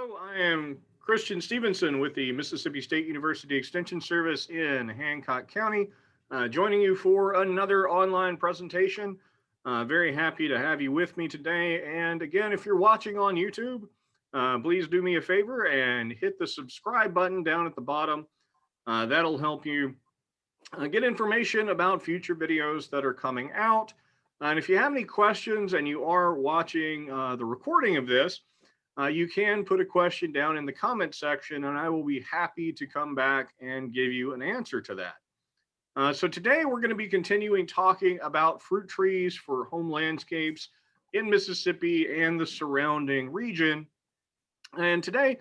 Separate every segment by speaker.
Speaker 1: Hello, I am Christian Stevenson with the Mississippi State University Extension Service in Hancock County, joining you for another online presentation. Very happy to have you with me today. And again, if you're watching on YouTube, please do me a favor and hit the subscribe button down at the bottom. That'll help you get information about future videos that are coming out. And if you have any questions and you are watching the recording of this, you can put a question down in the comment section and I will be happy to come back and give you an answer to that. So today we're going to be continuing talking about fruit trees for home landscapes in Mississippi and the surrounding region. And today,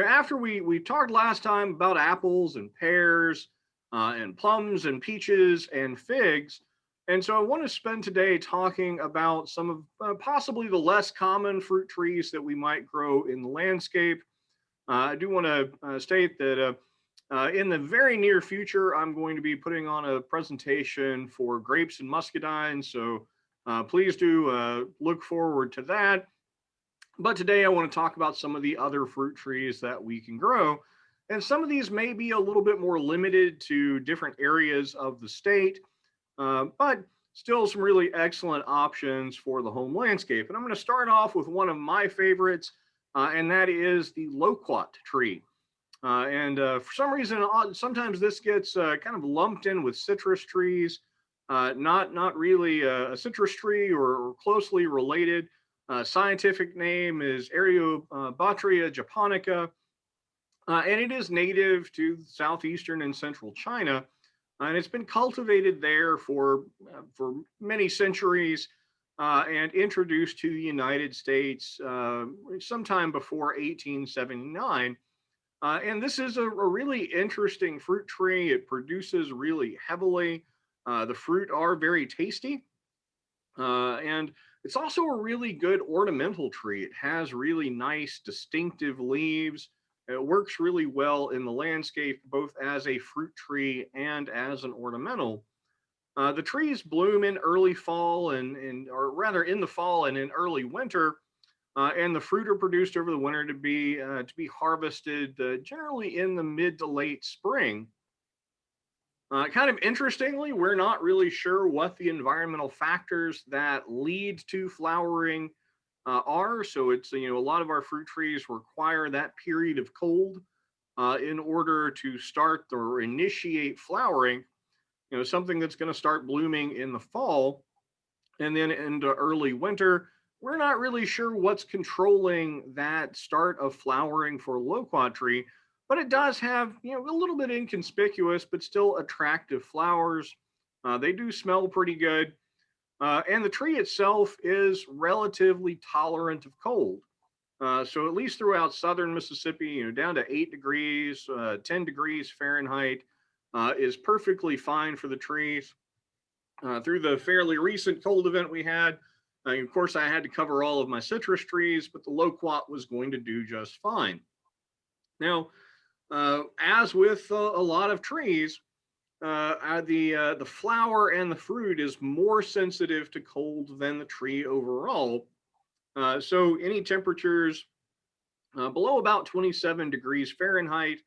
Speaker 1: after we talked last time about apples and pears and plums and peaches and figs, and so I want to spend today talking about some of possibly the less common fruit trees that we might grow in the landscape. I do want to state that in the very near future, I'm going to be putting on a presentation for grapes and muscadines. So please do look forward to that. But today I want to talk about some of the other fruit trees that we can grow. And some of these may be a little bit more limited to different areas of the state. But still some really excellent options for the home landscape. And I'm going to start off with one of my favorites, and that is the Loquat tree. For some reason, sometimes this gets kind of lumped in with citrus trees, not really a citrus tree or closely related. Scientific name is Ariobatria japonica, and it is native to southeastern and central China. And it's been cultivated there for many centuries and introduced to the United States sometime before 1879. And this is a really interesting fruit tree. It produces really heavily. The fruit are very tasty. And it's also a really good ornamental tree. It has really nice, distinctive leaves. It works really well in the landscape, both as a fruit tree and as an ornamental. The trees bloom in early fall or rather in the fall and in early winter, and the fruit are produced over the winter to be harvested generally in the mid to late spring. Kind of interestingly, we're not really sure what the environmental factors that lead to flowering are. So it's, a lot of our fruit trees require that period of cold in order to start or initiate flowering, something that's going to start blooming in the fall and then into early winter. We're not really sure what's controlling that start of flowering for Loquat tree, but it does have, a little bit inconspicuous, but still attractive flowers. They do smell pretty good. And the tree itself is relatively tolerant of cold. So at least throughout southern Mississippi, down to 8 degrees, 10 degrees Fahrenheit is perfectly fine for the trees. Through the fairly recent cold event we had, of course, I had to cover all of my citrus trees, but the loquat was going to do just fine. Now, as with a lot of trees, the flower and the fruit is more sensitive to cold than the tree overall. So any temperatures below about 27 degrees Fahrenheit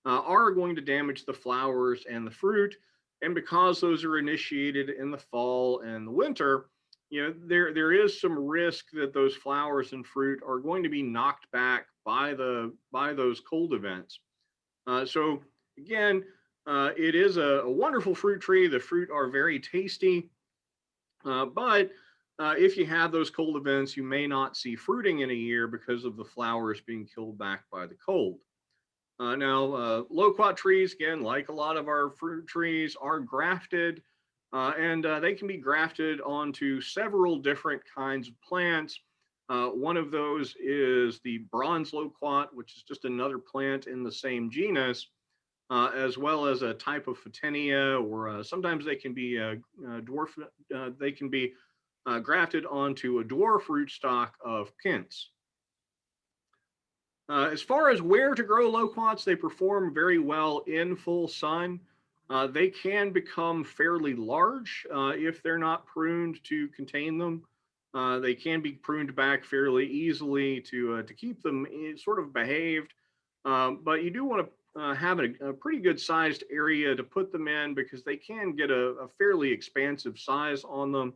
Speaker 1: are going to damage the flowers and the fruit. And because those are initiated in the fall and the winter, there is some risk that those flowers and fruit are going to be knocked back by those cold events. So again, it is a wonderful fruit tree. The fruit are very tasty, but if you have those cold events, you may not see fruiting in a year because of the flowers being killed back by the cold. Now, loquat trees, again, like a lot of our fruit trees, are grafted, and they can be grafted onto several different kinds of plants. One of those is the bronze loquat, which is just another plant in the same genus, as well as a type of Photinia, or sometimes they can be dwarf. They can be grafted onto a dwarf rootstock of quince. As far as where to grow loquats, they perform very well in full sun. They can become fairly large if they're not pruned to contain them. They can be pruned back fairly easily to keep them sort of behaved. But you do want to have a pretty good sized area to put them in because they can get a fairly expansive size on them.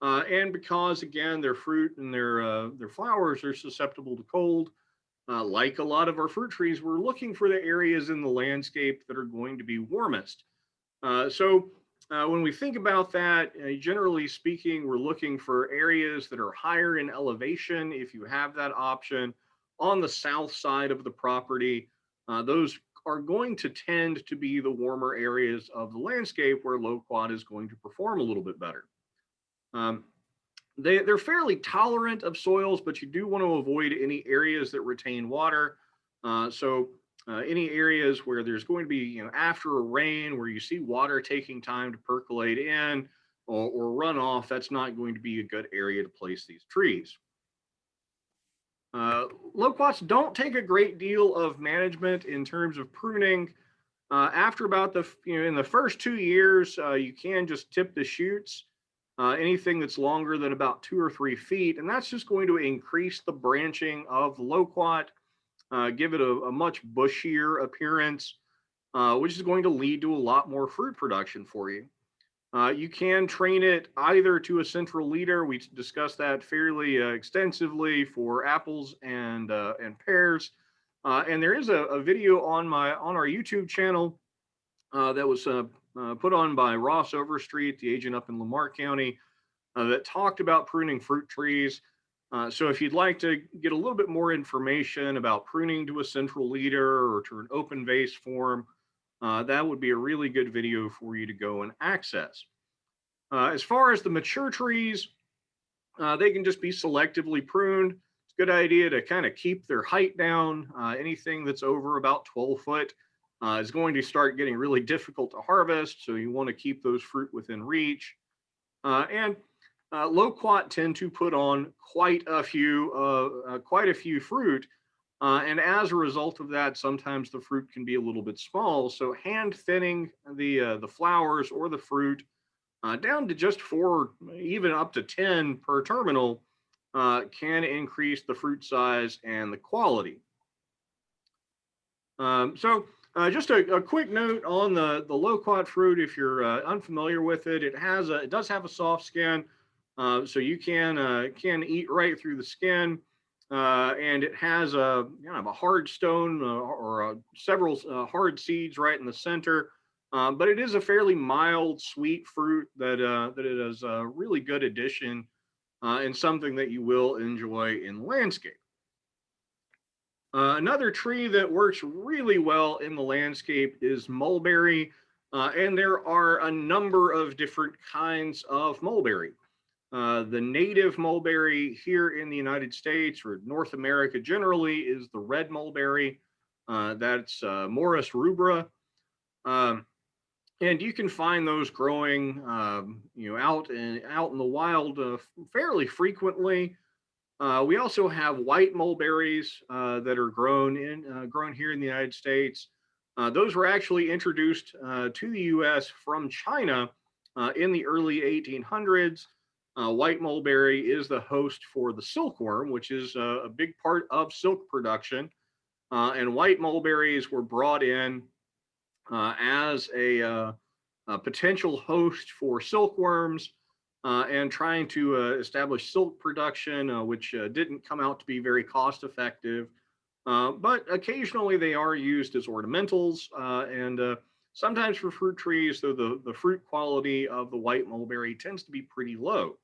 Speaker 1: And because again, their fruit and their flowers are susceptible to cold, like a lot of our fruit trees, we're looking for the areas in the landscape that are going to be warmest. So when we think about that, generally speaking, we're looking for areas that are higher in elevation if you have that option on the south side of the property. Those are going to tend to be the warmer areas of the landscape where loquat is going to perform a little bit better. Um, they're fairly tolerant of soils, but you do want to avoid any areas that retain water. Any areas where there's going to be, after a rain where you see water taking time to percolate in or run off, that's not going to be a good area to place these trees. Loquats don't take a great deal of management in terms of pruning. After about in the first 2 years, you can just tip the shoots. Anything that's longer than about 2 or 3 feet, and that's just going to increase the branching of the loquat, give it a much bushier appearance, which is going to lead to a lot more fruit production for you. You can train it either to a central leader. We discussed that fairly extensively for apples and pears. And there is a video on our YouTube channel that was put on by Ross Overstreet, the agent up in Lamar County, that talked about pruning fruit trees. So if you'd like to get a little bit more information about pruning to a central leader or to an open vase form, that would be a really good video for you to go and access. As far as the mature trees, they can just be selectively pruned. It's a good idea to kind of keep their height down. Anything that's over about 12 foot is going to start getting really difficult to harvest. So you want to keep those fruit within reach. And loquat tend to put on quite a few fruit. And as a result of that, sometimes the fruit can be a little bit small. So hand thinning the flowers or the fruit down to just 4, even up to 10 per terminal can increase the fruit size and the quality. Just a quick note on the loquat fruit. If you're unfamiliar with it, it does have a soft skin, so you can eat right through the skin, and it has a hard stone or several hard seeds right in the center. But it is a fairly mild, sweet fruit that it is a really good addition and something that you will enjoy in the landscape. Another tree that works really well in the landscape is mulberry, and there are a number of different kinds of mulberry. The native mulberry here in the United States or North America generally is the red mulberry. That's Morus rubra. And you can find those growing, out in the wild fairly frequently. We also have white mulberries that are grown here in the United States. Those were actually introduced to the U.S. from China in the early 1800s. White mulberry is the host for the silkworm, which is a big part of silk production. And white mulberries were brought in as a potential host for silkworms and trying to establish silk production, which didn't come out to be very cost effective. But occasionally they are used as ornamentals and sometimes for fruit trees, though the fruit quality of the white mulberry tends to be pretty low.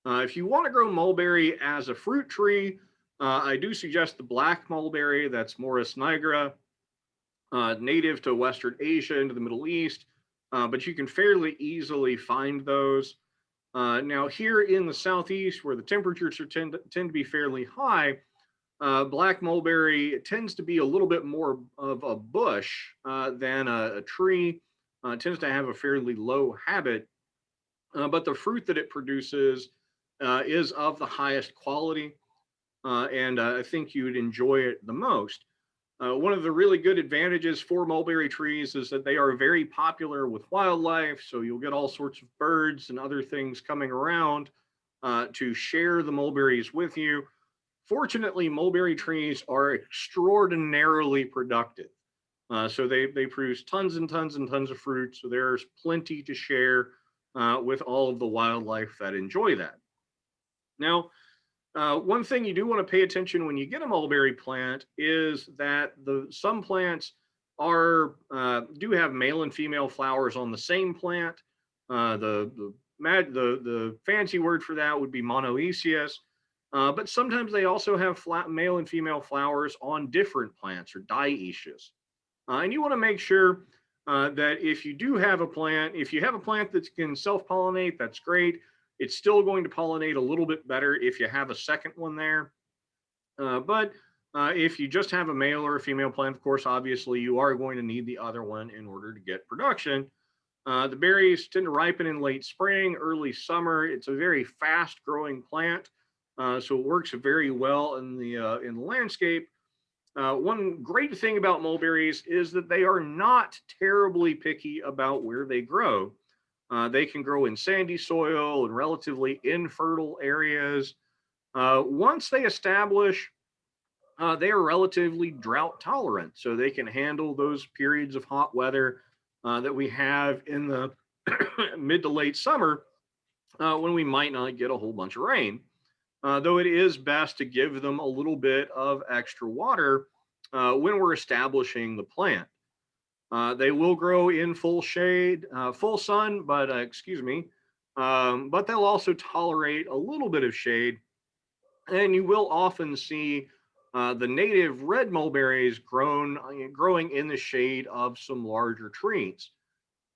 Speaker 1: If you want to grow mulberry as a fruit tree, I do suggest the black mulberry, that's Morus nigra, native to Western Asia into the Middle East, but you can fairly easily find those. Now here in the Southeast, where the temperatures tend to be fairly high, black mulberry tends to be a little bit more of a bush than a tree. It tends to have a fairly low habit, but the fruit that it produces is of the highest quality, and I think you'd enjoy it the most. One of the really good advantages for mulberry trees is that they are very popular with wildlife, so you'll get all sorts of birds and other things coming around. to share the mulberries with you. Fortunately, mulberry trees are extraordinarily productive. So they produce tons and tons and tons of fruit. So there's plenty to share with all of the wildlife that enjoy that. Now, one thing you do want to pay attention when you get a mulberry plant is that some plants do have male and female flowers on the same plant. The fancy word for that would be monoecious. But sometimes they also have male and female flowers on different plants, or dioecious. And you want to make sure that if you have a plant that can self-pollinate, that's great. It's still going to pollinate a little bit better if you have a second one there. But if you just have a male or a female plant, of course, obviously you are going to need the other one in order to get production. The berries tend to ripen in late spring, early summer. It's a very fast growing plant. So it works very well in the landscape. One great thing about mulberries is that they are not terribly picky about where they grow. They can grow in sandy soil and relatively infertile areas. Once they establish, they are relatively drought tolerant, so they can handle those periods of hot weather that we have in the mid to late summer when we might not get a whole bunch of rain. Though it is best to give them a little bit of extra water when we're establishing the plant. They will grow in full shade, full sun, but but they'll also tolerate a little bit of shade. And you will often see the native red mulberries growing in the shade of some larger trees.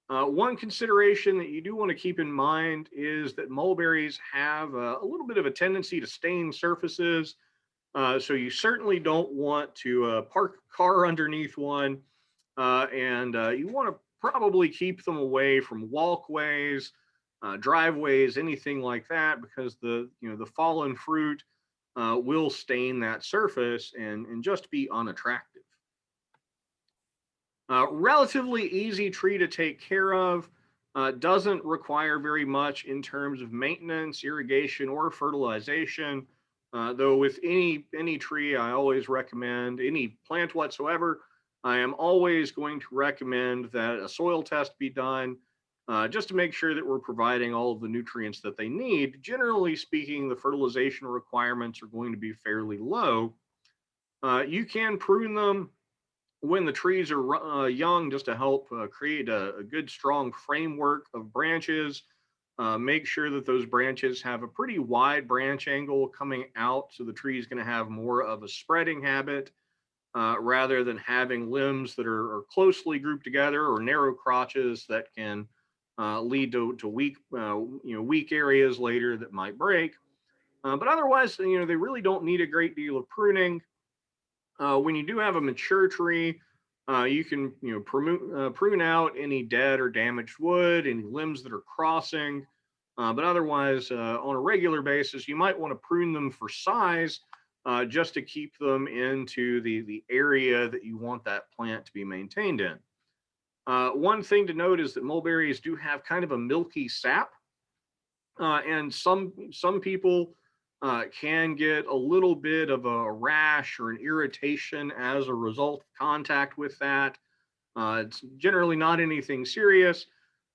Speaker 1: One consideration that you do want to keep in mind is that mulberries have a little bit of a tendency to stain surfaces. So you certainly don't want to park a car underneath one. And you want to probably keep them away from walkways, driveways, anything like that, because the fallen fruit will stain that surface and just be unattractive. Relatively easy tree to take care of. Doesn't require very much in terms of maintenance, irrigation, or fertilization. Though with any tree, I always recommend, any plant whatsoever, I am always going to recommend that a soil test be done just to make sure that we're providing all of the nutrients that they need. Generally speaking, the fertilization requirements are going to be fairly low. You can prune them when the trees are young, just to help create a good strong framework of branches. Make sure that those branches have a pretty wide branch angle coming out, so the tree is going to have more of a spreading habit rather than having limbs that are closely grouped together, or narrow crotches that can lead to weak areas later that might break. But otherwise, they really don't need a great deal of pruning. When you do have a mature tree, you can prune out any dead or damaged wood, any limbs that are crossing. But otherwise, on a regular basis, you might want to prune them for size, just to keep them into the area that you want that plant to be maintained in. One thing to note is that mulberries do have kind of a milky sap, and some people can get a little bit of a rash or an irritation as a result of contact with that. It's generally not anything serious,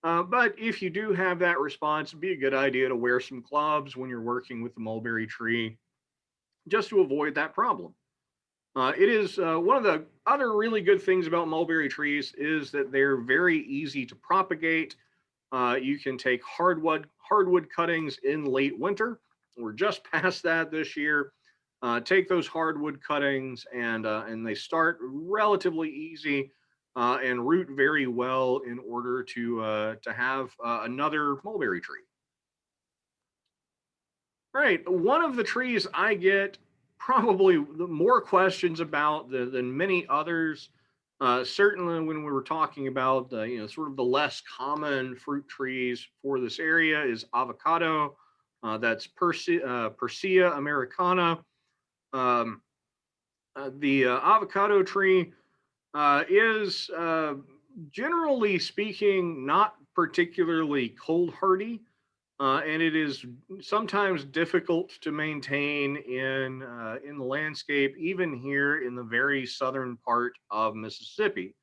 Speaker 1: but if you do have that response, it'd be a good idea to wear some gloves when you're working with the mulberry tree, just to avoid that problem. It is one of the other really good things about mulberry trees is that they're very easy to propagate. You can take hardwood cuttings in late winter. We're just past that this year. Take those hardwood cuttings and they start relatively easy and root very well in order to have another mulberry tree. All right, one of the trees I get probably more questions about than many others. Certainly, when we were talking about sort of the less common fruit trees for this area, is avocado. That's Persea americana. The avocado tree is, generally speaking, not particularly cold hardy. and it is sometimes difficult to maintain in the landscape, even here in the very southern part of Mississippi.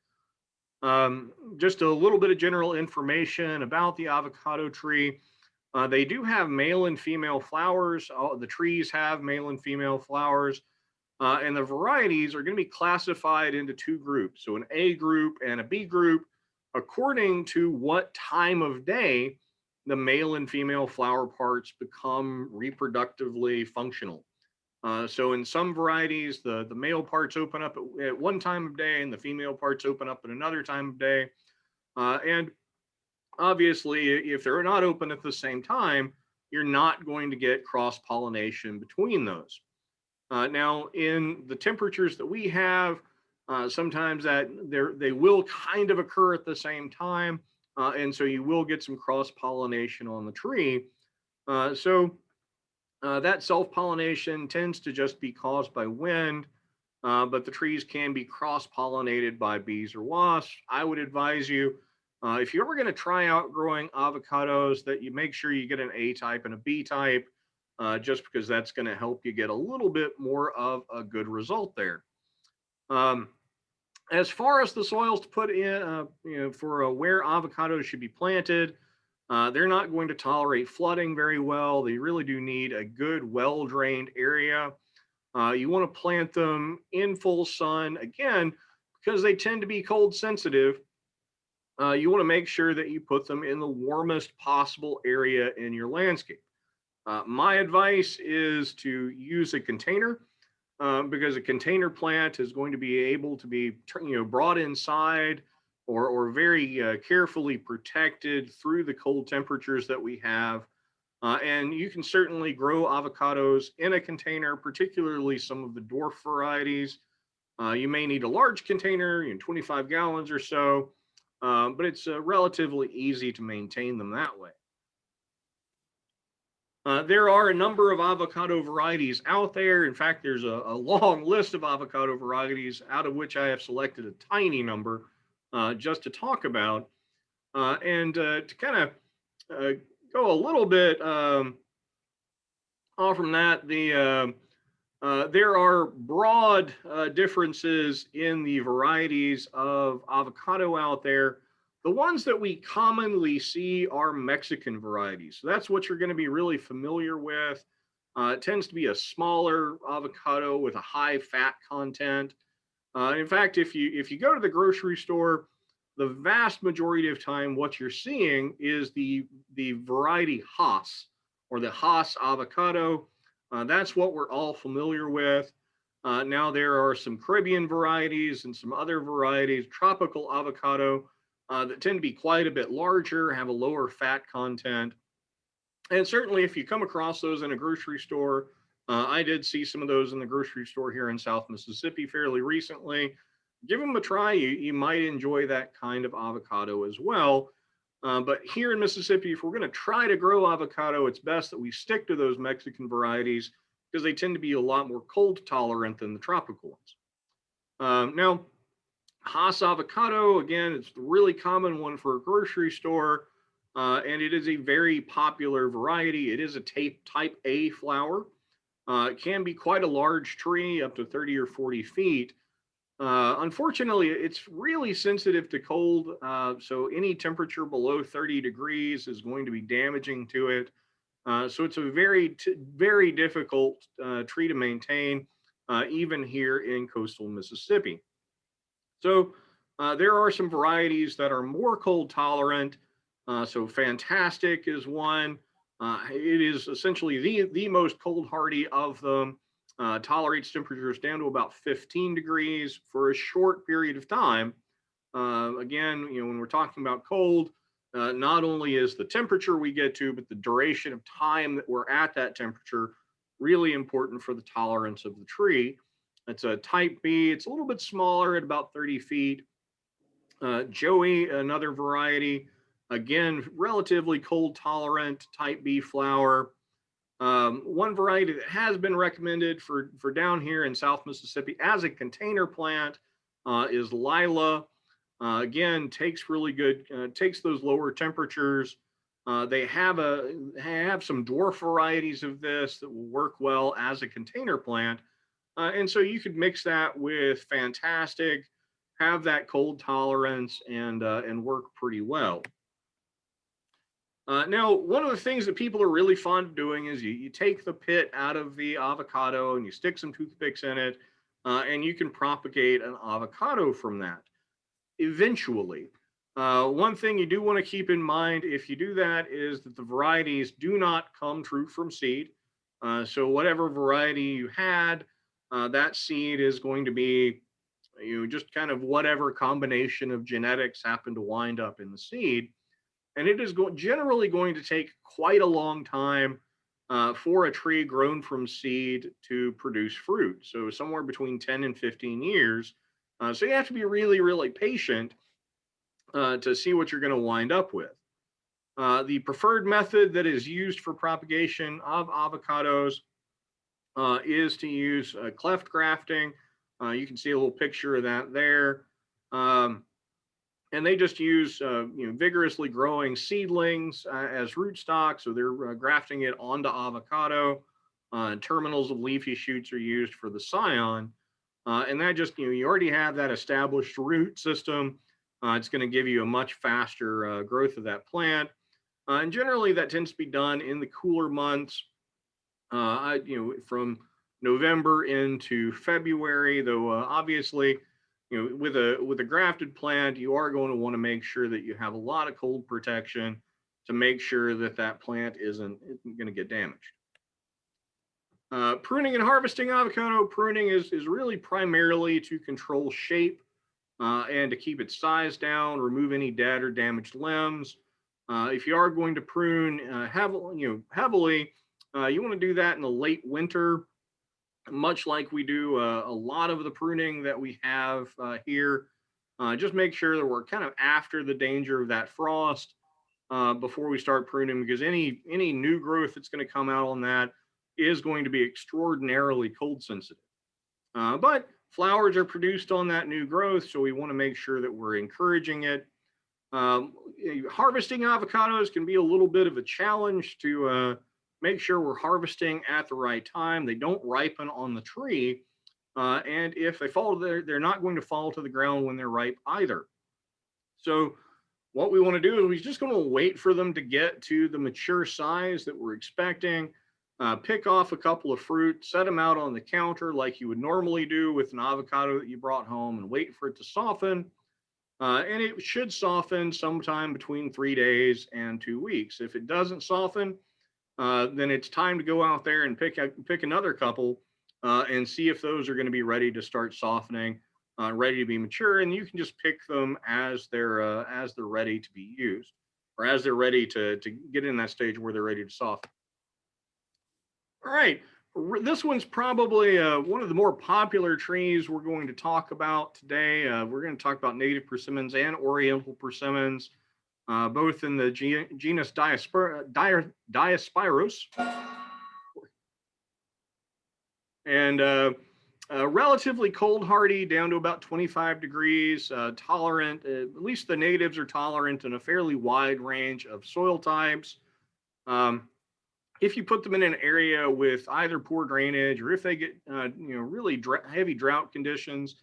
Speaker 1: Just a little bit of general information about the avocado tree. They do have male and female flowers. All the trees have male and female flowers, and the varieties are going to be classified into two groups, so an A group and a B group, according to what time of day the male and female flower parts become reproductively functional. So in some varieties, the male parts open up at one time of day and the female parts open up at another time of day. And obviously, if they're not open at the same time, you're not going to get cross-pollination between those. Now, in the temperatures that we have, sometimes that they will kind of occur at the same time, and so you will get some cross-pollination on the tree. So that self-pollination tends to just be caused by wind, but the trees can be cross-pollinated by bees or wasps. I would advise you, if you're ever going to try out growing avocados, that you make sure you get an A type and a B type, just because that's going to help you get a little bit more of a good result there. As far as the soils to put in, for where avocados should be planted, they're not going to tolerate flooding very well. They really do need a good, well-drained area. You want to plant them in full sun, again, because they tend to be cold sensitive. You want to make sure that you put them in the warmest possible area in your landscape. My advice is to use a container, because a container plant is going to be able to be brought inside or very carefully protected through the cold temperatures that we have. And you can certainly grow avocados in a container, particularly some of the dwarf varieties. You may need a large container, 25 gallons or so, but it's relatively easy to maintain them that way. There are a number of avocado varieties out there. In fact, there's a long list of avocado varieties, out of which I have selected a tiny number just to talk about. And to kind of go a little bit off from that, there are broad differences in the varieties of avocado out there. The ones that we commonly see are Mexican varieties. So that's what you're going to be really familiar with. It tends to be a smaller avocado with a high fat content. In fact, if you go to the grocery store, the vast majority of time, what you're seeing is the variety Hass, or the Hass avocado. That's what we're all familiar with. Now there are some Caribbean varieties and some other varieties, tropical avocado, that tend to be quite a bit larger, have a lower fat content. And certainly if you come across those in a grocery store, I did see some of those in the grocery store here in South Mississippi fairly recently. Give them a try. You might enjoy that kind of avocado as well. But here in Mississippi, if we're going to try to grow avocado, it's best that we stick to those Mexican varieties because they tend to be a lot more cold tolerant than the tropical ones. Now, Hass avocado, again, it's the really common one for a grocery store, and it is a very popular variety. It is a type A flower. It can be quite a large tree, up to 30 or 40 feet. Unfortunately, it's really sensitive to cold, so any temperature below 30 degrees is going to be damaging to it. So it's a very difficult tree to maintain, even here in coastal Mississippi. So there are some varieties that are more cold tolerant. So Fantastic is one. It is essentially the most cold hardy of them. Tolerates temperatures down to about 15 degrees for a short period of time. Again, when we're talking about cold, not only is the temperature we get to, but the duration of time that we're at that temperature really important for the tolerance of the tree. It's a type B. It's a little bit smaller at about 30 feet. Joey, another variety, again, relatively cold tolerant type B flower. One variety that has been recommended for down here in South Mississippi as a container plant is Lila. Again, takes really good, takes those lower temperatures. They have some dwarf varieties of this that will work well as a container plant, and so you could mix that with fantastic, have that cold tolerance, and work pretty well. Now, one of the things that people are really fond of doing is you take the pit out of the avocado and you stick some toothpicks in it, and you can propagate an avocado from that eventually. One thing you do want to keep in mind if you do that is that the varieties do not come true from seed. So whatever variety you had, that seed is going to be just kind of whatever combination of genetics happen to wind up in the seed. And it is generally going to take quite a long time for a tree grown from seed to produce fruit. So somewhere between 10 and 15 years. So you have to be really, really patient to see what you're going to wind up with. The preferred method that is used for propagation of avocados is to use cleft grafting. You can see a little picture of that there. And they just use vigorously growing seedlings as rootstock. So they're grafting it onto avocado. Terminals of leafy shoots are used for the scion. And that just, you already have that established root system. It's going to give you a much faster growth of that plant. And generally that tends to be done in the cooler months, from November into February, though obviously, with a grafted plant, you are going to want to make sure that you have a lot of cold protection to make sure that that plant isn't going to get damaged. Pruning and harvesting avocado. Pruning is really primarily to control shape and to keep its size down, remove any dead or damaged limbs. If you are going to prune heavily, you want to do that in the late winter, much like we do a lot of the pruning that we have here. Just make sure that we're kind of after the danger of that frost before we start pruning, because any new growth that's going to come out on that is going to be extraordinarily cold sensitive. But flowers are produced on that new growth, so we want to make sure that we're encouraging it. Harvesting avocados can be a little bit of a challenge to make sure we're harvesting at the right time. They don't ripen on the tree, and if they fall, they're not going to fall to the ground when they're ripe either. So what we want to do is we're just going to wait for them to get to the mature size that we're expecting. Pick off a couple of fruit, set them out on the counter like you would normally do with an avocado that you brought home, and wait for it to soften. And it should soften sometime between 3 days and 2 weeks. If it doesn't soften, then it's time to go out there and pick another couple and see if those are going to be ready to start softening, ready to be mature. And you can just pick them as they're ready to be used, or as they're ready to get in that stage where they're ready to soften. All right, this one's probably one of the more popular trees we're going to talk about today. We're going to talk about native persimmons and Oriental persimmons, both in the genus Diospyros, and relatively cold hardy, down to about 25 degrees, tolerant, at least the natives are tolerant in a fairly wide range of soil types. If you put them in an area with either poor drainage, or if they get really heavy drought conditions,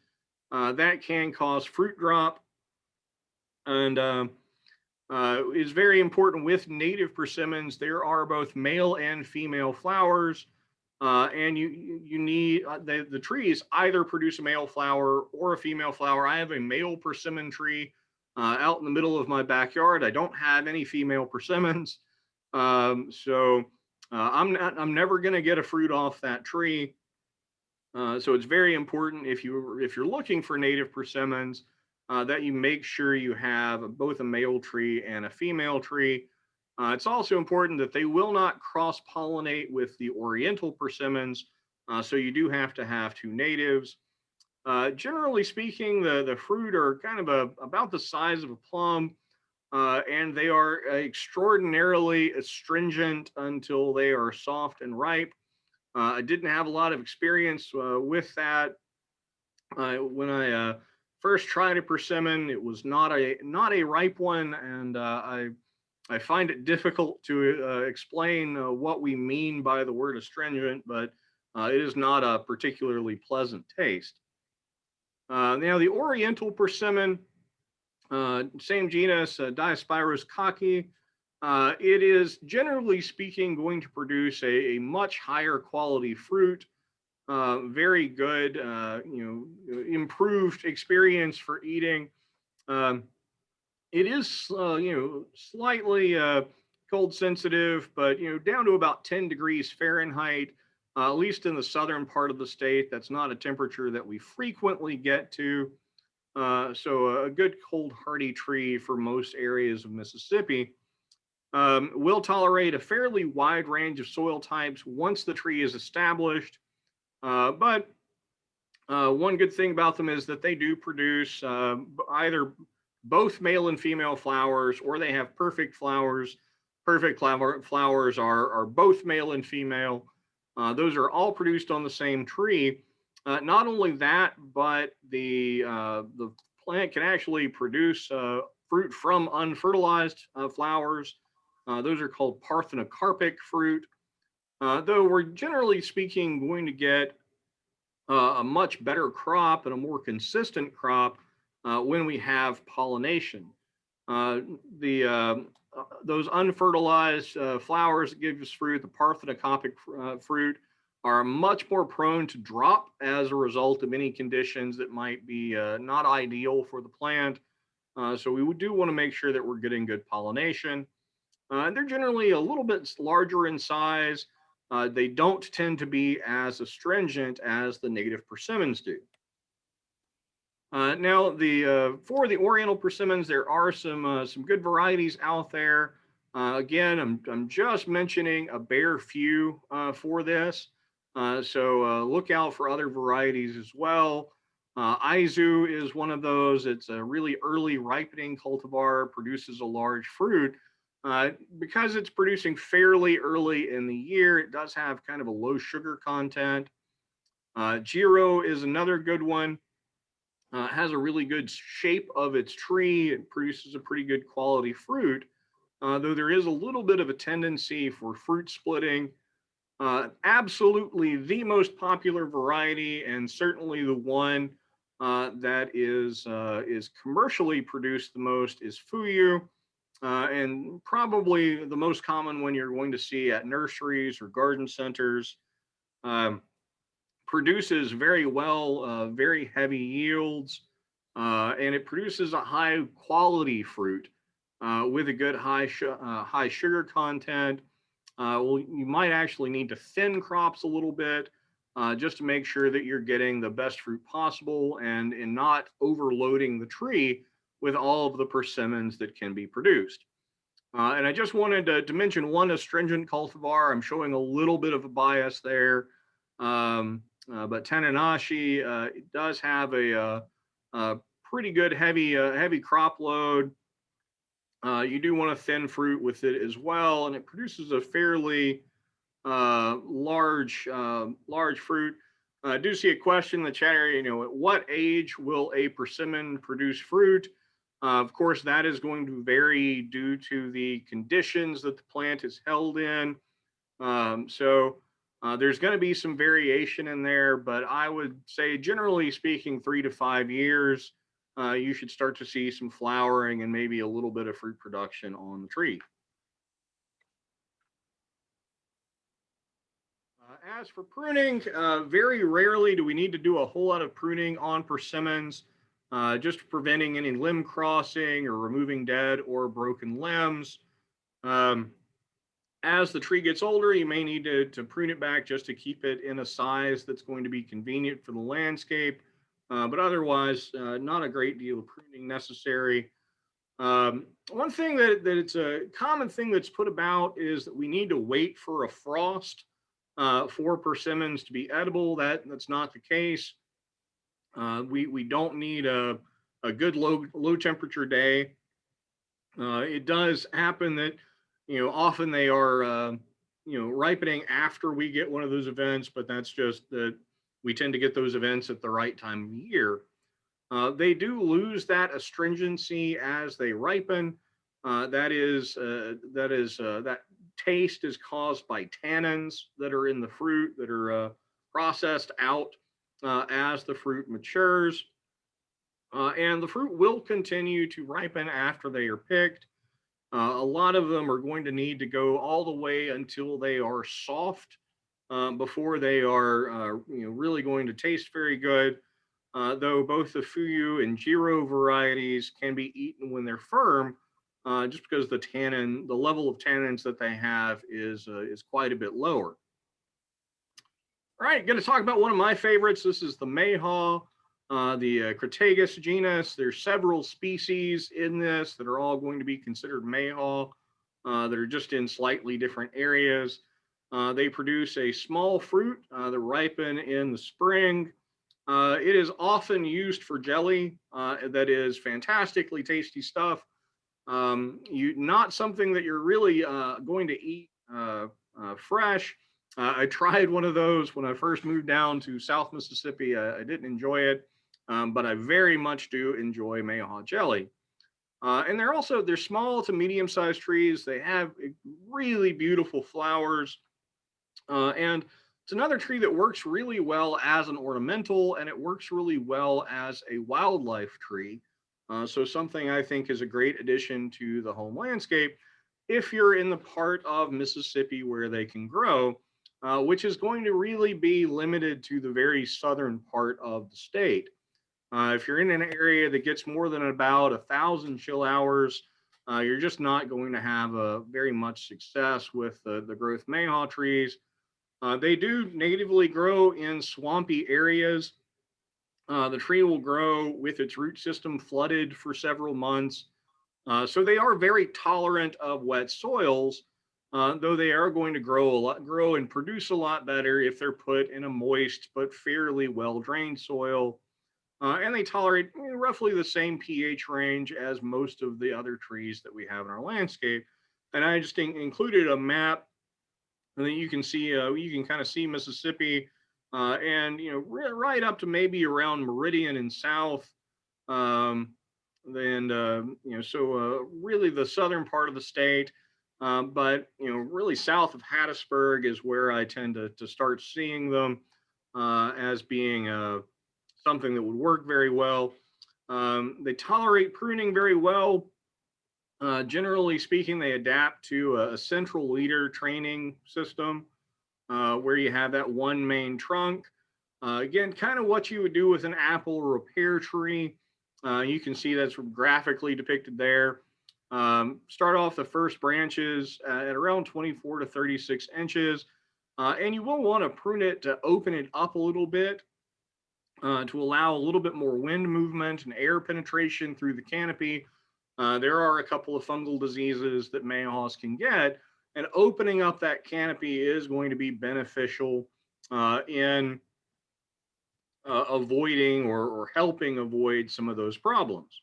Speaker 1: that can cause fruit drop, and is very important with native persimmons. There are both male and female flowers, and you need the trees either produce a male flower or a female flower. I have a male persimmon tree out in the middle of my backyard. I don't have any female persimmons, so I'm never going to get a fruit off that tree. So it's very important if you're looking for native persimmons that you make sure you have both a male tree and a female tree. It's also important that they will not cross-pollinate with the Oriental persimmons, so you do have to have two natives. Generally speaking, the fruit are kind of about the size of a plum, and they are extraordinarily astringent until they are soft and ripe. I didn't have a lot of experience with that. When I first tried a persimmon, it was not a ripe one, and I I find it difficult to explain what we mean by the word astringent, but it is not a particularly pleasant taste. Now, the Oriental Persimmon, same genus, Diospyros kaki, it is generally speaking going to produce a much higher quality fruit, very good, improved experience for eating. Um, it is, slightly cold sensitive, but down to about 10 degrees Fahrenheit, at least in the southern part of the state. That's not a temperature that we frequently get to. So a good cold hardy tree for most areas of Mississippi. Will tolerate a fairly wide range of soil types once the tree is established. But one good thing about them is that they do produce either both male and female flowers, or they have perfect flowers. Perfect flowers are both male and female. Those are all produced on the same tree. Not only that, but the plant can actually produce fruit from unfertilized flowers. Those are called Parthenocarpic fruit. Though we're generally speaking going to get a much better crop and a more consistent crop when we have pollination. Uh, the Those unfertilized flowers that give us fruit, the Parthenocarpic fruit, are much more prone to drop as a result of any conditions that might be not ideal for the plant. So we do want to make sure that we're getting good pollination. They're generally a little bit larger in size. They don't tend to be as astringent as the native persimmons do. Now, for the Oriental persimmons, there are some good varieties out there. Again, I'm just mentioning a bare few for this, so look out for other varieties as well. Izu is one of those. It's a really early ripening cultivar, produces a large fruit. Because it's producing fairly early in the year, it does have kind of a low sugar content. Giro is another good one. Has a really good shape of its tree. It produces a pretty good quality fruit, though there is a little bit of a tendency for fruit splitting. Absolutely the most popular variety, and certainly the one that is commercially produced the most, is Fuyu. And probably the most common one you're going to see at nurseries or garden centers. Um, Produces very well, very heavy yields, and it produces a high quality fruit with a good high sugar content. Well, you might actually need to thin crops a little bit just to make sure that you're getting the best fruit possible and not overloading the tree with all of the persimmons that can be produced. And I just wanted to mention one astringent cultivar. I'm showing a little bit of a bias there. But Tananashi does have a pretty good heavy crop load. You do want to thin fruit with it as well, and it produces a fairly large fruit. I do see a question in the chat area. At what age will a persimmon produce fruit? Of course, that is going to vary due to the conditions that the plant is held in. So there's going to be some variation in there, but I would say, generally speaking, 3 to 5 years, you should start to see some flowering and maybe a little bit of fruit production on the tree. As for pruning, very rarely do we need to do a whole lot of pruning on persimmons, just preventing any limb crossing or removing dead or broken limbs. Um, as the tree gets older, you may need to prune it back just to keep it in a size that's going to be convenient for the landscape. But otherwise, not a great deal of pruning necessary. One thing that it's a common thing that's put about is that we need to wait for a frost for persimmons to be edible. That's not the case. We don't need a good low temperature day. It does happen that often they are ripening after we get one of those events, but that's just that we tend to get those events at the right time of year. They do lose that astringency as they ripen. That taste is caused by tannins that are in the fruit that are processed out as the fruit matures. And the fruit will continue to ripen after they are picked. A lot of them are going to need to go all the way until they are soft before they are really going to taste very good. Though both the Fuyu and Jiro varieties can be eaten when they're firm, just because the level of tannins that they have is quite a bit lower. All right, going to talk about one of my favorites. This is the Mayhaw, the Crataegus genus. There's several species in this that are all going to be considered Mayhaw, that are just in slightly different areas. They produce a small fruit that ripen in the spring. It is often used for jelly. That is fantastically tasty stuff. Not something that you're really going to eat fresh. I tried one of those when I first moved down to South Mississippi. I didn't enjoy it, but I very much do enjoy Mayhaw jelly. And they're small to medium-sized trees. They have really beautiful flowers, and it's another tree that works really well as an ornamental, and it works really well as a wildlife tree. So something I think is a great addition to the home landscape if you're in the part of Mississippi where they can grow, which is going to really be limited to the very southern part of the state. If you're in an area that gets more than about 1,000 chill hours, you're just not going to have very much success with the growth Mayhaw trees. They do natively grow in swampy areas. The tree will grow with its root system flooded for several months. So they are very tolerant of wet soils, though they are going to grow and produce a lot better if they're put in a moist but fairly well-drained soil. And they tolerate roughly the same pH range as most of the other trees that we have in our landscape. And I just included a map, and then you can see, you can kind of see Mississippi, and right up to maybe around Meridian and south. Um, and so really the southern part of the state, but really south of Hattiesburg is where I tend to start seeing them as being something that would work very well. They tolerate pruning very well. Generally speaking, they adapt to a central leader training system where you have that one main trunk. Again, kind of what you would do with an apple or a pear tree. You can see that's graphically depicted there. Start off the first branches at around 24 to 36 inches. And you will want to prune it to open it up a little bit to allow a little bit more wind movement and air penetration through the canopy. There are a couple of fungal diseases that mayhaws can get, and opening up that canopy is going to be beneficial in avoiding or helping avoid some of those problems.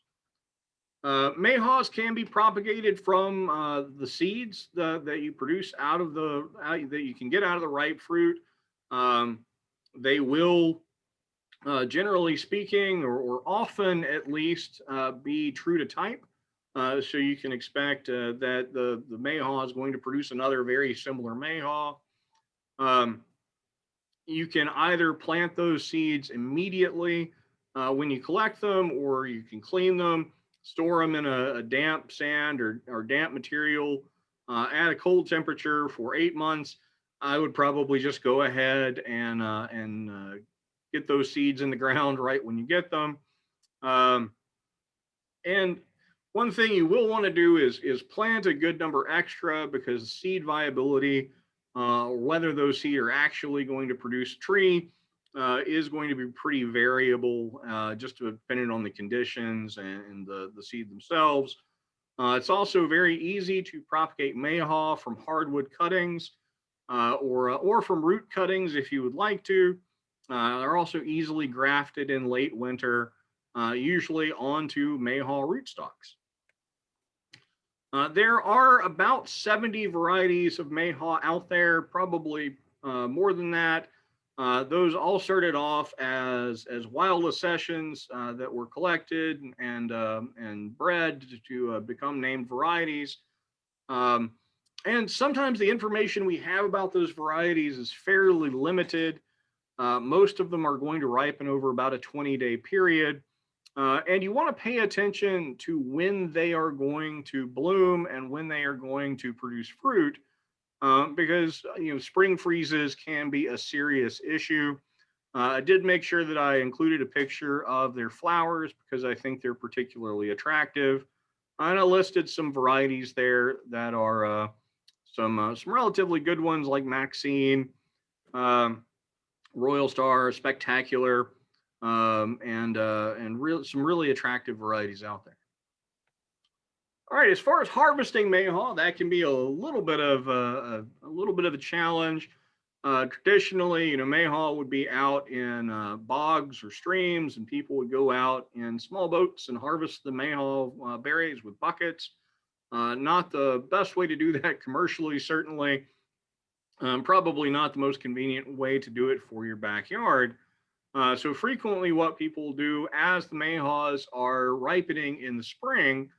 Speaker 1: Mayhaws can be propagated from the seeds that you produce that you can get out of the ripe fruit. They will, generally speaking, or often at least, be true to type. So you can expect that the mayhaw is going to produce another very similar mayhaw. You can either plant those seeds immediately when you collect them, or you can clean them, store them in a damp sand or damp material at a cold temperature for 8 months. I would probably just go ahead and get those seeds in the ground right when you get them. And one thing you will want to do is plant a good number extra, because seed viability, whether those seed are actually going to produce a tree, is going to be pretty variable, just depending on the conditions and the seed themselves. It's also very easy to propagate mayhaw from hardwood cuttings or from root cuttings if you would like to. They're also easily grafted in late winter, usually onto mayhaw rootstocks. There are about 70 varieties of mayhaw out there, probably more than that. Those all started off as wild accessions that were collected and bred to become named varieties. Um, and sometimes the information we have about those varieties is fairly limited. Most of them are going to ripen over about a 20-day period. And you want to pay attention to when they are going to bloom and when they are going to produce fruit, because spring freezes can be a serious issue. I did make sure that I included a picture of their flowers because I think they're particularly attractive. And I listed some varieties there that are some relatively good ones like Maxine, um, Royal Star, Spectacular, and some really attractive varieties out there. All right, as far as harvesting mayhaw, that can be a little bit of a challenge. Traditionally, mayhaw would be out in bogs or streams, and people would go out in small boats and harvest the mayhaw berries with buckets. Not the best way to do that commercially, certainly. Probably not the most convenient way to do it for your backyard. So frequently, what people do as the mayhaws are ripening in the spring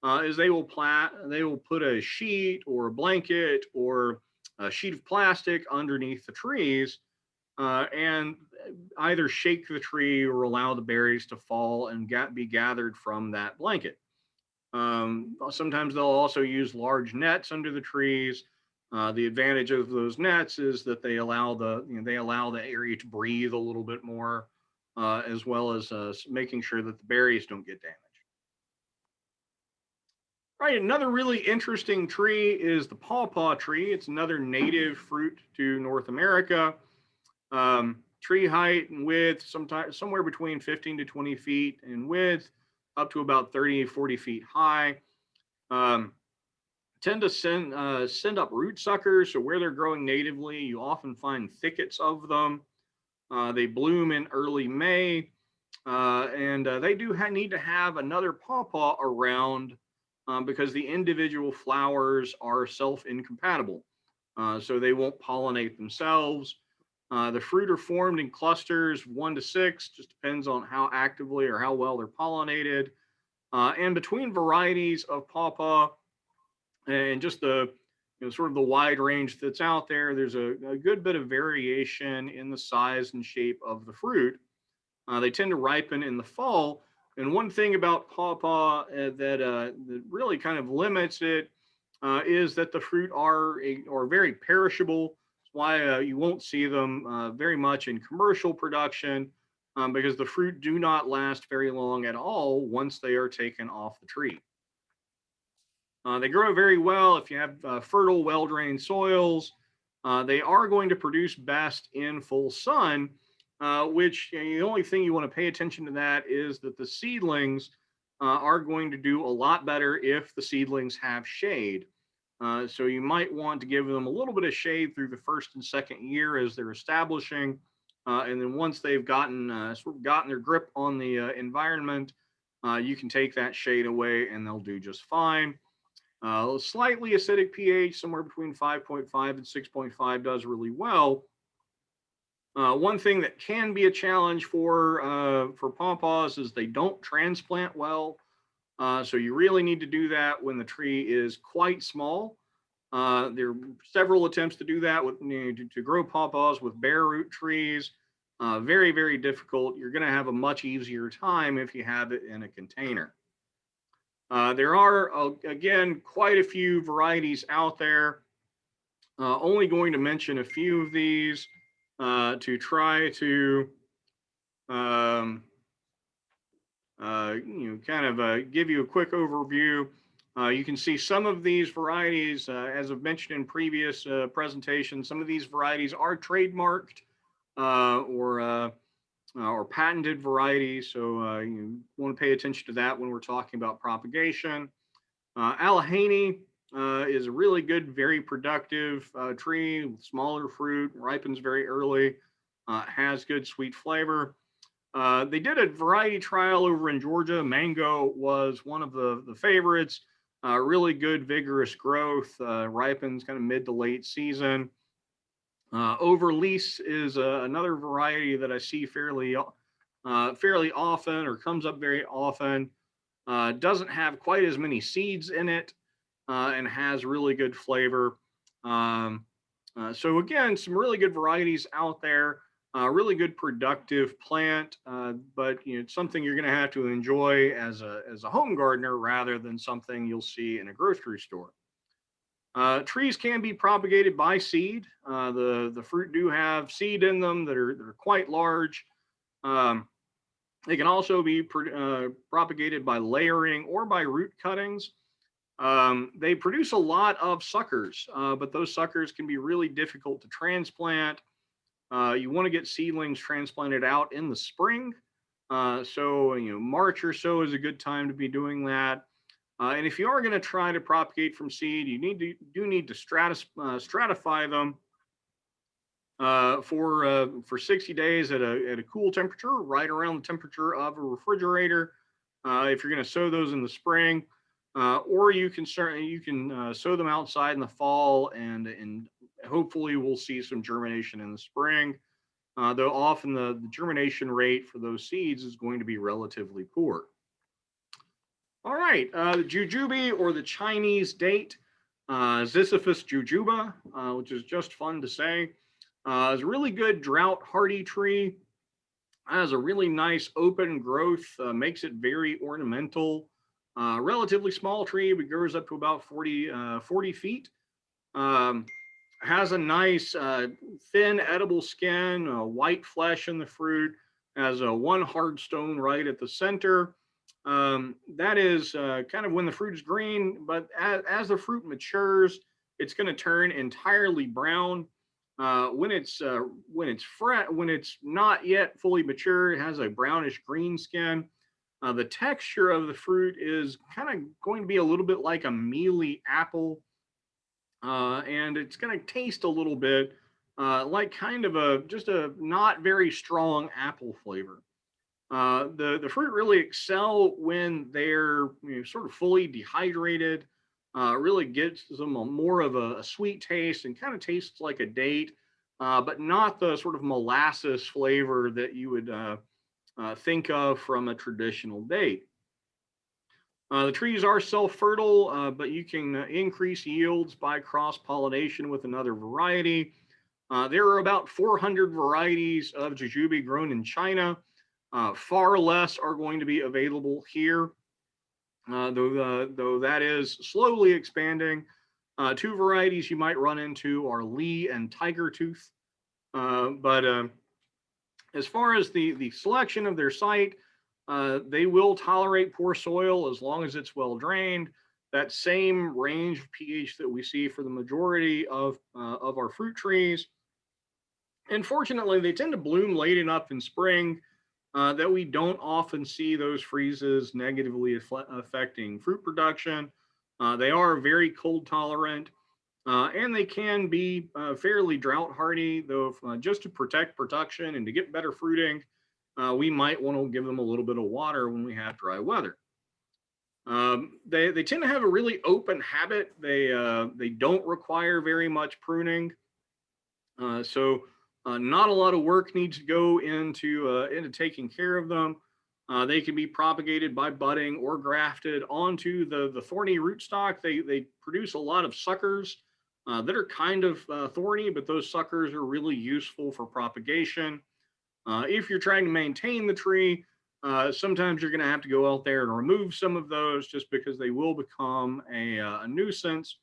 Speaker 1: is they will put a sheet or a blanket or a sheet of plastic underneath the trees and either shake the tree or allow the berries to fall and be gathered from that blanket. Sometimes they'll also use large nets under the trees. The advantage of those nets is that they allow the area to breathe a little bit more, as well as making sure that the berries don't get damaged. All right, another really interesting tree is the pawpaw tree. It's another native fruit to North America. Tree height and width, sometimes somewhere between 15 to 20 feet in width, up to about 30, 40 feet high. Tend to send up root suckers. So where they're growing natively, you often find thickets of them. They bloom in early May, and they do need to have another pawpaw around because the individual flowers are self-incompatible. So they won't pollinate themselves. The fruit are formed in clusters 1 to 6, just depends on how actively or how well they're pollinated. And between varieties of pawpaw and just the sort of the wide range that's out there, there's a good bit of variation in the size and shape of the fruit. They tend to ripen in the fall. And one thing about pawpaw that really kind of limits it is that the fruit are very perishable. That's why you won't see them very much in commercial production because the fruit do not last very long at all once they are taken off the tree. They grow very well if you have fertile, well-drained soils. They are going to produce best in full sun, which the only thing you want to pay attention to that is that the seedlings are going to do a lot better if the seedlings have shade. So you might want to give them a little bit of shade through the first and second year as they're establishing. And then once they've gotten their grip on the environment, you can take that shade away and they'll do just fine. Slightly acidic pH, somewhere between 5.5 and 6.5 does really well. One thing that can be a challenge for pawpaws is they don't transplant well. So you really need to do that when the tree is quite small. There are several attempts to do that to grow pawpaws with bare root trees. Very, very difficult. You're going to have a much easier time if you have it in a container. There are, again, quite a few varieties out there. Only going to mention a few of these to try to give you a quick overview. You can see some of these varieties, as I've mentioned in previous presentations, some of these varieties are trademarked or patented varieties. So you want to pay attention to that when we're talking about propagation. Allegheny is a really good, very productive tree with smaller fruit, ripens very early, has good sweet flavor. They did a variety trial over in Georgia. Mango was one of the favorites. Really good, vigorous growth, ripens kind of mid to late season. Overlease is another variety that I see fairly often, or comes up very often. Doesn't have quite as many seeds in it, and has really good flavor. Um, so again, some really good varieties out there. Really good productive plant, but it's something you're going to have to enjoy as a home gardener rather than something you'll see in a grocery store. Trees can be propagated by seed. The fruit do have seed in them that are quite large. Um, they can also be propagated by layering or by root cuttings. They produce a lot of suckers, but those suckers can be really difficult to transplant. You want to get seedlings transplanted out in the spring. So, March or so is a good time to be doing that. And if you are going to try to propagate from seed, you need to stratify them for 60 days at a cool temperature, right around the temperature of a refrigerator. If you're going to sow those in the spring, or you can sow them outside in the fall, and hopefully we'll see some germination in the spring. Though often the germination rate for those seeds is going to be relatively poor. All right, the Jujube, or the Chinese date, Sisyphus Jujuba, which is just fun to say, is a really good drought hardy tree. Has a really nice open growth, makes it very ornamental. Relatively small tree, but grows up to about 40 feet. Um, has a nice thin edible skin, white flesh in the fruit, has a one hard stone right at the center. That is kind of when the fruit is green, but as the fruit matures, it's going to turn entirely brown. When it's not yet fully mature, it has a brownish green skin. The texture of the fruit is kind of going to be a little bit like a mealy apple, and it's going to taste a little bit like kind of just a not very strong apple flavor. The fruit really excel when they're sort of fully dehydrated. Really gives them more of a sweet taste and kind of tastes like a date, but not the sort of molasses flavor that you would think of from a traditional date. The trees are self-fertile, but you can increase yields by cross-pollination with another variety. There are about 400 varieties of jujube grown in China. Far less are going to be available here, though that is slowly expanding. Two varieties you might run into are Lee and Tiger Tooth. But as far as the selection of their site, they will tolerate poor soil as long as it's well drained. That same range of pH that we see for the majority of our fruit trees. And fortunately, they tend to bloom late enough in spring that we don't often see those freezes negatively affecting fruit production. They are very cold tolerant, and they can be fairly drought hardy, though just to protect production and to get better fruiting, we might want to give them a little bit of water when we have dry weather. They tend to have a really open habit. They don't require very much pruning, so not a lot of work needs to go into taking care of them. They can be propagated by budding or grafted onto the thorny rootstock. They produce a lot of suckers that are kind of thorny, but those suckers are really useful for propagation. If you're trying to maintain the tree, sometimes you're going to have to go out there and remove some of those just because they will become a nuisance.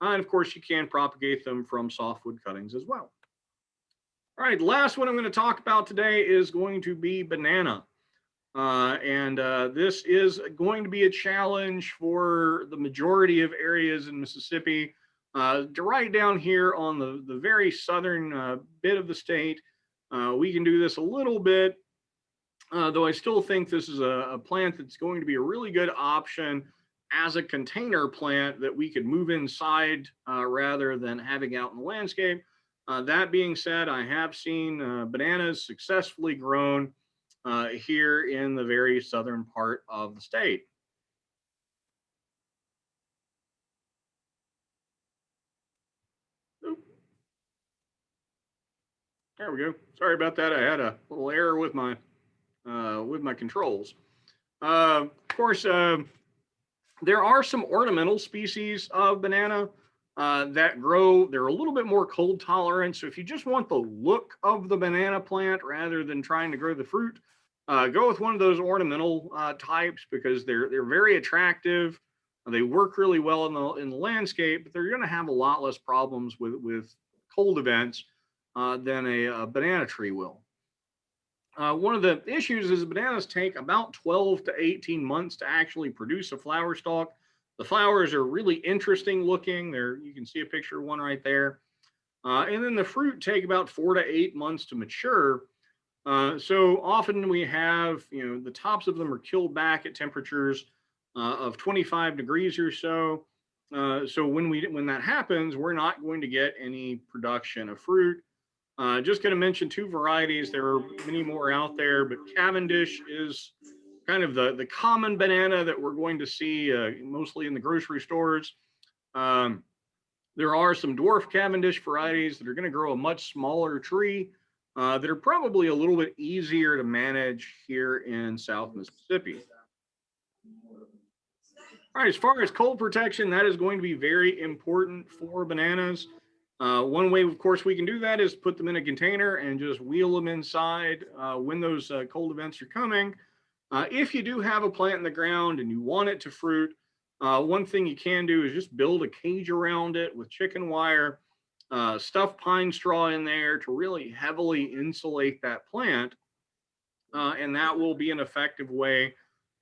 Speaker 1: And of course, you can propagate them from softwood cuttings as well. All right, the last one I'm going to talk about today is going to be banana. And this is going to be a challenge for the majority of areas in Mississippi. Right down here on the very southern bit of the state, we can do this a little bit, though I still think this is a plant that's going to be a really good option as a container plant that we could move inside rather than having out in the landscape. That being said, I have seen bananas successfully grown here in the very southern part of the state. There we go. Sorry about that. I had a little error with my controls. Of course, there are some ornamental species of banana that grow. They're a little bit more cold tolerant. So if you just want the look of the banana plant rather than trying to grow the fruit, go with one of those ornamental types because they're very attractive. They work really well in the landscape, but they're going to have a lot less problems with cold events than a banana tree will. One of the issues is bananas take about 12 to 18 months to actually produce a flower stalk. The flowers are really interesting looking. There, you can see a picture of one right there. And then the fruit take about 4 to 8 months to mature. So often we have, the tops of them are killed back at temperatures of 25 degrees or so. So when that happens, we're not going to get any production of fruit. Just going to mention two varieties. There are many more out there, but Cavendish is kind of the common banana that we're going to see mostly in the grocery stores. There are some dwarf Cavendish varieties that are going to grow a much smaller tree that are probably a little bit easier to manage here in South Mississippi. All right, as far as cold protection, that is going to be very important for bananas. One way, of course, we can do that is put them in a container and just wheel them inside when those cold events are coming. If you do have a plant in the ground and you want it to fruit, one thing you can do is just build a cage around it with chicken wire, stuff pine straw in there to really heavily insulate that plant. And that will be an effective way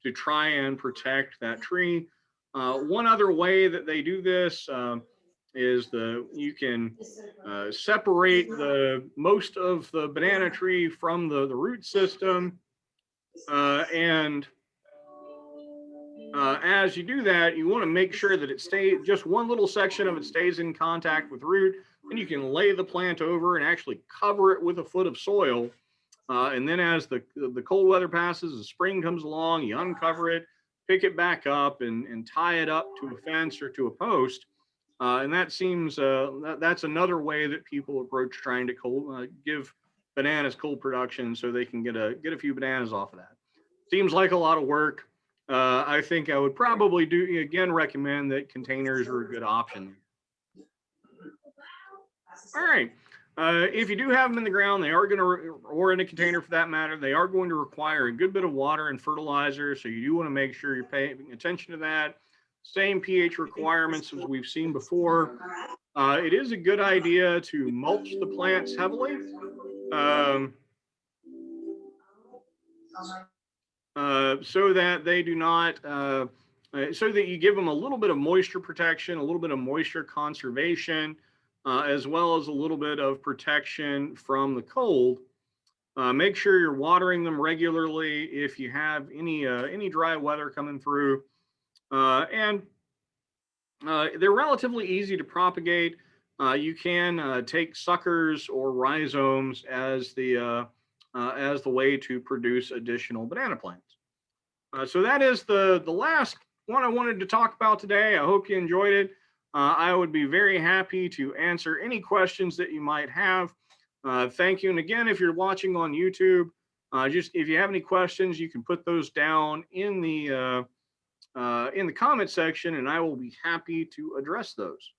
Speaker 1: to try and protect that tree. One other way that they do this is you can separate the most of the banana tree from the root system, and as you do that, you want to make sure that it stays, just one little section of it stays in contact with root, and you can lay the plant over and actually cover it with a foot of soil. And then as the cold weather passes, the spring comes along, you uncover it, pick it back up, and tie it up to a fence or to a post. And that seems that's another way that people approach trying to give bananas cold production so they can get a few bananas off of that. Seems like a lot of work. I think I would probably recommend that containers are a good option. All right. If you do have them in the ground, they are going to, or in a container for that matter, they are going to require a good bit of water and fertilizer. So you do want to make sure you're paying attention to that. Same pH requirements as we've seen before. It is a good idea to mulch the plants heavily. So that they do not, so that you give them a little bit of moisture protection, a little bit of moisture conservation, as well as a little bit of protection from the cold. Make sure you're watering them regularly if you have any dry weather coming through. And they're relatively easy to propagate. You can take suckers or rhizomes as the way to produce additional banana plants. So that is the last one I wanted to talk about today. I hope you enjoyed it. I would be very happy to answer any questions that you might have. Thank you. And again, if you're watching on YouTube, just if you have any questions, you can put those down in the comment section, and I will be happy to address those.